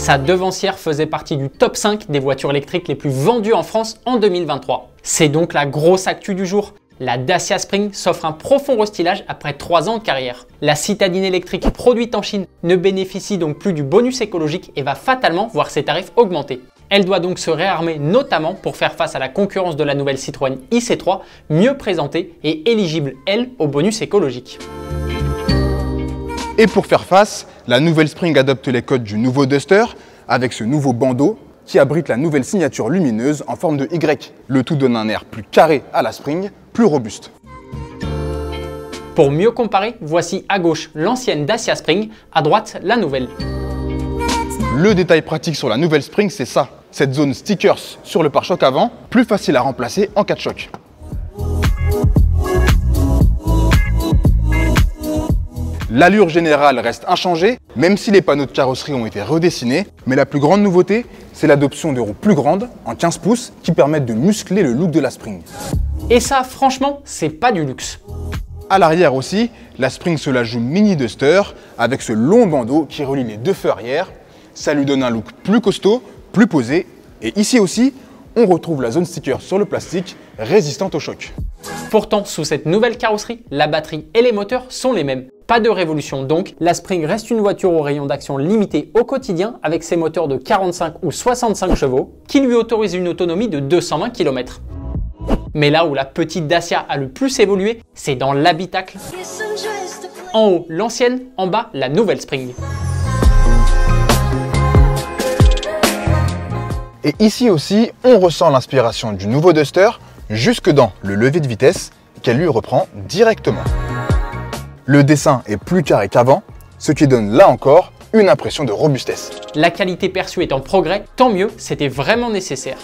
Sa devancière faisait partie du top 5 des voitures électriques les plus vendues en France en 2023. C'est donc la grosse actu du jour. La Dacia Spring s'offre un profond restylage après 3 ans de carrière. La citadine électrique produite en Chine ne bénéficie donc plus du bonus écologique et va fatalement voir ses tarifs augmenter. Elle doit donc se réarmer notamment pour faire face à la concurrence de la nouvelle Citroën IC3, mieux présentée et éligible, elle, au bonus écologique. Et pour faire face, la nouvelle Spring adopte les codes du nouveau Duster avec ce nouveau bandeau qui abrite la nouvelle signature lumineuse en forme de Y. Le tout donne un air plus carré à la Spring, plus robuste. Pour mieux comparer, voici à gauche l'ancienne Dacia Spring, à droite la nouvelle. Le détail pratique sur la nouvelle Spring, c'est ça. Cette zone stickers sur le pare-choc avant, plus facile à remplacer en cas de choc. L'allure générale reste inchangée, même si les panneaux de carrosserie ont été redessinés. Mais la plus grande nouveauté, c'est l'adoption de roues plus grandes, en 15 pouces, qui permettent de muscler le look de la Spring. Et ça, franchement, c'est pas du luxe. À l'arrière aussi, la Spring se la joue mini Duster avec ce long bandeau qui relie les deux feux arrière. Ça lui donne un look plus costaud, plus posé. Et ici aussi, on retrouve la zone sticker sur le plastique, résistante au choc. Pourtant, sous cette nouvelle carrosserie, la batterie et les moteurs sont les mêmes. Pas de révolution donc, la Spring reste une voiture au rayon d'action limité au quotidien avec ses moteurs de 45 ou 65 chevaux qui lui autorisent une autonomie de 220 km. Mais là où la petite Dacia a le plus évolué, c'est dans l'habitacle. En haut, l'ancienne, en bas, la nouvelle Spring. Et ici aussi, on ressent l'inspiration du nouveau Duster jusque dans le levier de vitesse qu'elle lui reprend directement. Le dessin est plus carré qu'avant, ce qui donne là encore une impression de robustesse. La qualité perçue est en progrès, tant mieux, c'était vraiment nécessaire.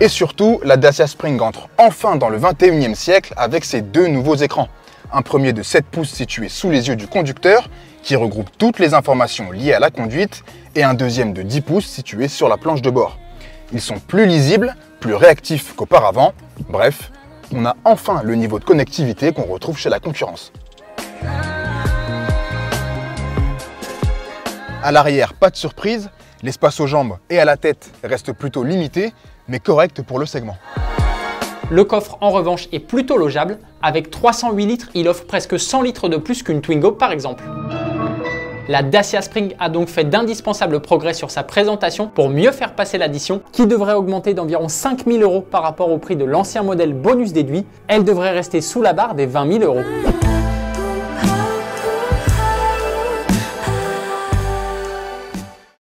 Et surtout, la Dacia Spring entre enfin dans le 21e siècle avec ses deux nouveaux écrans. Un premier de 7 pouces situé sous les yeux du conducteur qui regroupe toutes les informations liées à la conduite et un deuxième de 10 pouces situé sur la planche de bord. Ils sont plus lisibles, plus réactifs qu'auparavant, bref, on a enfin le niveau de connectivité qu'on retrouve chez la concurrence. À l'arrière, pas de surprise, l'espace aux jambes et à la tête reste plutôt limité, mais correct pour le segment. Le coffre en revanche est plutôt logeable, avec 308 litres, il offre presque 100 litres de plus qu'une Twingo par exemple. La Dacia Spring a donc fait d'indispensables progrès sur sa présentation pour mieux faire passer l'addition, qui devrait augmenter d'environ 5 000 € par rapport au prix de l'ancien modèle bonus déduit. Elle devrait rester sous la barre des 20 000 €.